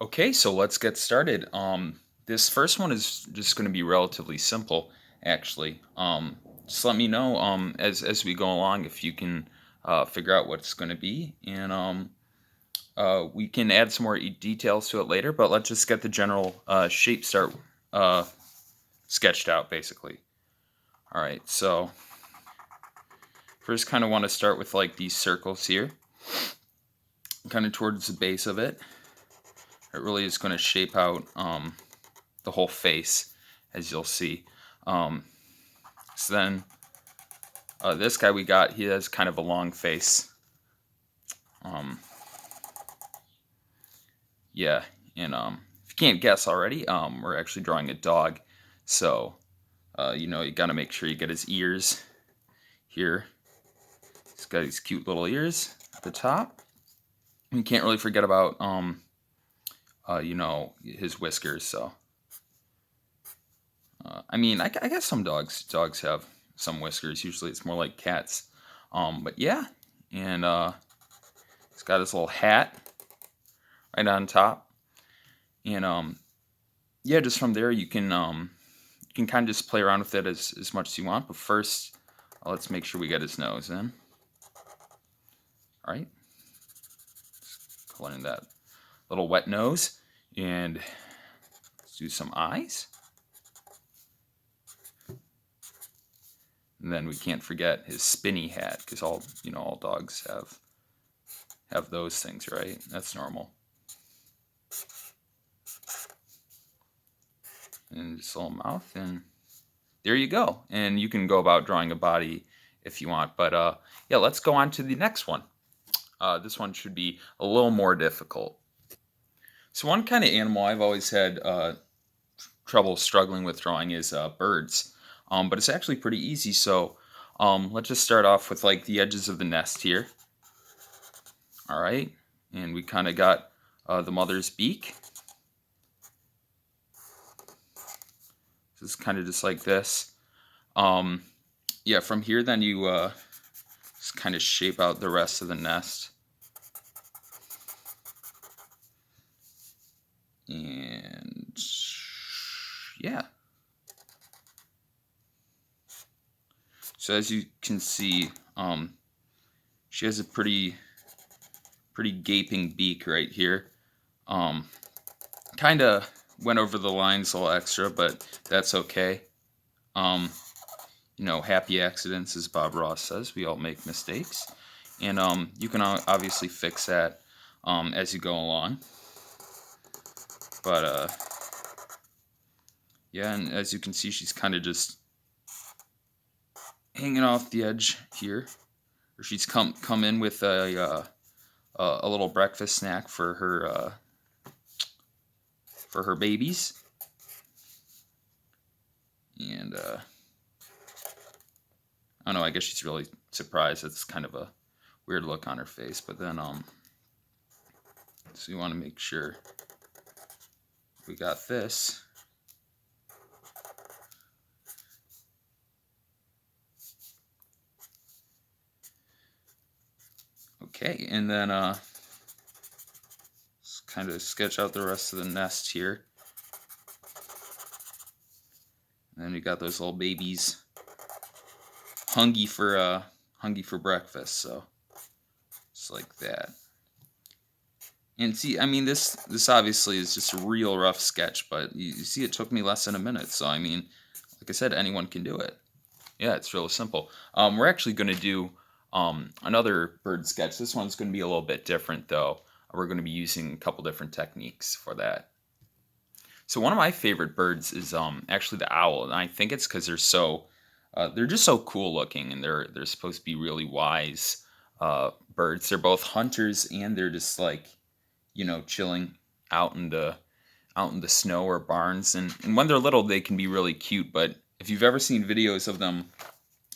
Okay, so let's get started. This first one is just going to be relatively simple, actually. Just let me know as we go along if you can figure out what it's going to be, and we can add some more details to it later. But let's just get the general shape start uh, sketched out, basically. All right, so first, kind of want to start with like these circles here, kind of towards the base of it. It really is going to shape out the whole face, as you'll see. Um, so then this guy we got, he has kind of a long face. Um, yeah, and if you can't guess already, we're actually drawing a dog. So, you got to make sure you get his ears here. He's got these cute little ears at the top. You can't really forget about, his whiskers. So, I mean, I guess some dogs have some whiskers. Usually, it's more like cats. But yeah, and he's got his little hat right on top, and yeah, just from there you can kind of just play around with it as much as you want. But first, let's make sure we get his nose in. All right, color in that little wet nose, and let's do some eyes. And then we can't forget his spinny hat, because all dogs have those things, right? That's normal. And just a little mouth, and there you go. And you can go about drawing a body if you want. But yeah, let's go on to the next one. This one should be a little more difficult. So one kind of animal I've always had trouble struggling with drawing is birds. But it's actually pretty easy. So let's just start off with like the edges of the nest here. All right. And we kind of got the mother's beak. This is kind of just like this. Yeah, from here then you just kind of shape out the rest of the nest. And yeah. So as you can see, she has a pretty gaping beak right here. Kind of went over the lines a little extra, but that's okay. Happy accidents, as Bob Ross says. We all make mistakes, and you can obviously fix that as you go along. But yeah, and as you can see, she's kind of just hanging off the edge here, or she's come in with a little breakfast snack for her babies, and I don't know. I guess she's really surprised. It's kind of a weird look on her face, but then so you want to make sure we got this. Okay, and then just kind of sketch out the rest of the nest here. And then we got those little babies hungry for breakfast, so just like that. And see, I mean, this obviously is just a real rough sketch, but you see it took me less than a minute, so I mean, like I said, anyone can do it. Yeah, it's real simple. We're actually going to do another bird sketch. This one's going to be a little bit different, though. We're going to be using a couple different techniques for that. So one of my favorite birds is actually the owl, and I think it's because they're just so cool looking, and they're supposed to be really wise birds. They're both hunters, and they're just like chilling out in the snow or barns. And when they're little, they can be really cute. But if you've ever seen videos of them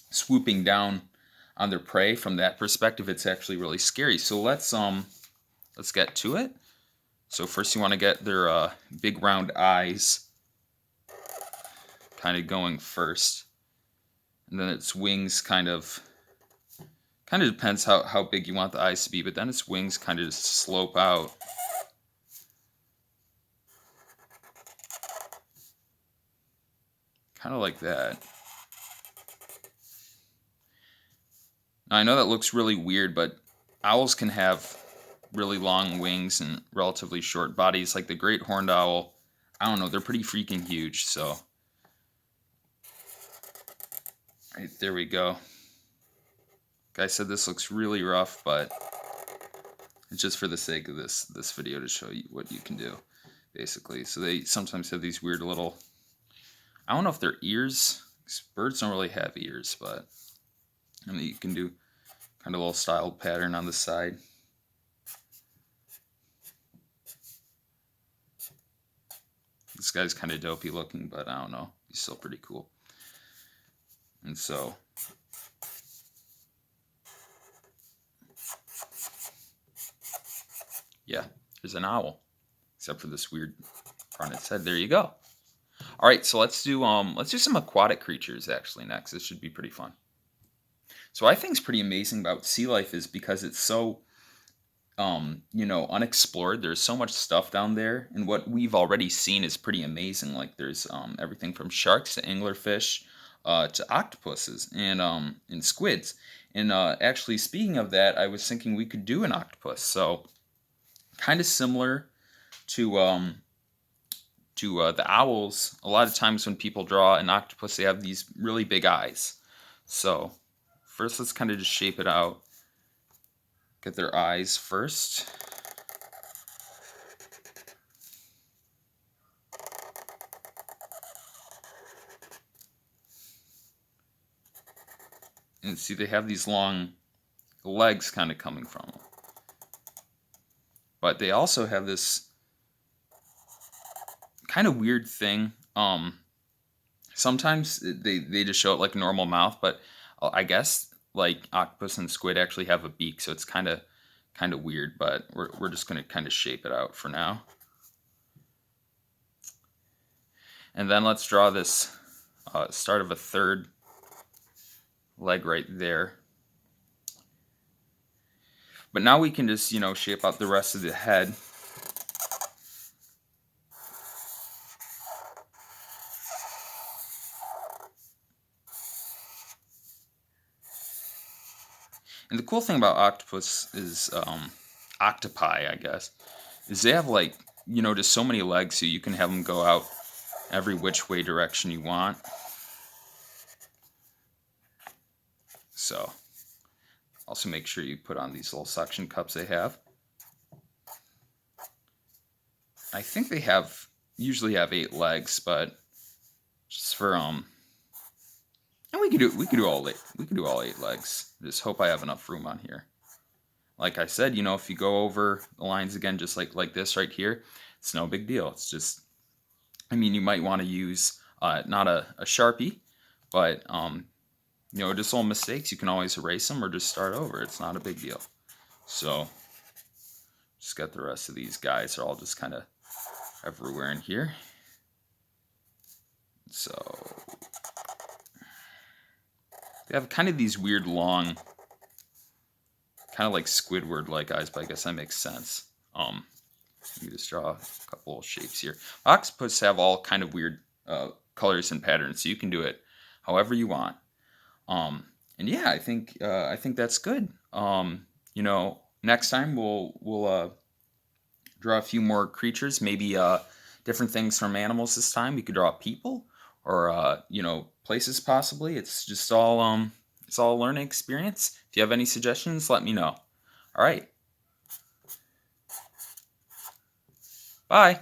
swooping down on their prey from that perspective, it's actually really scary. So let's get to it. So first you want to get their big round eyes kind of going first. And then its wings kind of depends how big you want the eyes to be, but then its wings kind of just slope out. kind of like that. Now, I know that looks really weird, but owls can have really long wings and relatively short bodies. Like the great horned owl, I don't know, they're pretty freaking huge. So, right, there we go. Like I said, this looks really rough, but it's just for the sake of this video to show you what you can do, basically. So they sometimes have these weird little, I don't know if they're ears. Birds don't really have ears, but I mean, you can do kind of a little styled pattern on the side. This guy's kind of dopey looking, but I don't know. He's still pretty cool. And so, yeah, there's an owl, except for this weird front its head. There you go. All right, so let's do some aquatic creatures actually next. This should be pretty fun. So I think it's pretty amazing about sea life is because it's so unexplored. There's so much stuff down there, and what we've already seen is pretty amazing. Like there's everything from sharks to anglerfish, to octopuses and squids. And actually, speaking of that, I was thinking we could do an octopus. So kind of similar to the owls. A lot of times when people draw an octopus, they have these really big eyes. So first, let's kind of just shape it out. Get their eyes first. And see, they have these long legs kind of coming from them. But they also have this kind of weird thing. Sometimes they just show it like a normal mouth, but I guess like octopus and squid actually have a beak, so it's kind of weird, but we're just going to kind of shape it out for now. And then let's draw this start of a third leg right there. But now we can just, shape out the rest of the head. And the cool thing about octopus is, octopi, I guess, is they have like, just so many legs, so you can have them go out every which way direction you want. So, also make sure you put on these little suction cups they have. I think they usually have 8 legs, but just for and we could do all 8. We could do all 8 legs. Just hope I have enough room on here. Like I said, if you go over the lines again, just like this right here, it's no big deal. It's just, you might want to use not a Sharpie, but just little mistakes. You can always erase them or just start over. It's not a big deal. So just got the rest of these guys. They're all just kind of everywhere in here. So they have kind of these weird long, kind of like Squidward-like eyes, but I guess that makes sense. Let me just draw a couple of shapes here. Octopus have all kind of weird colors and patterns, so you can do it however you want. And yeah, I think that's good. Next time we'll draw a few more creatures, maybe different things from animals this time. We could draw people or places possibly. It's just all it's all a learning experience. If you have any suggestions, let me know. All right. Bye.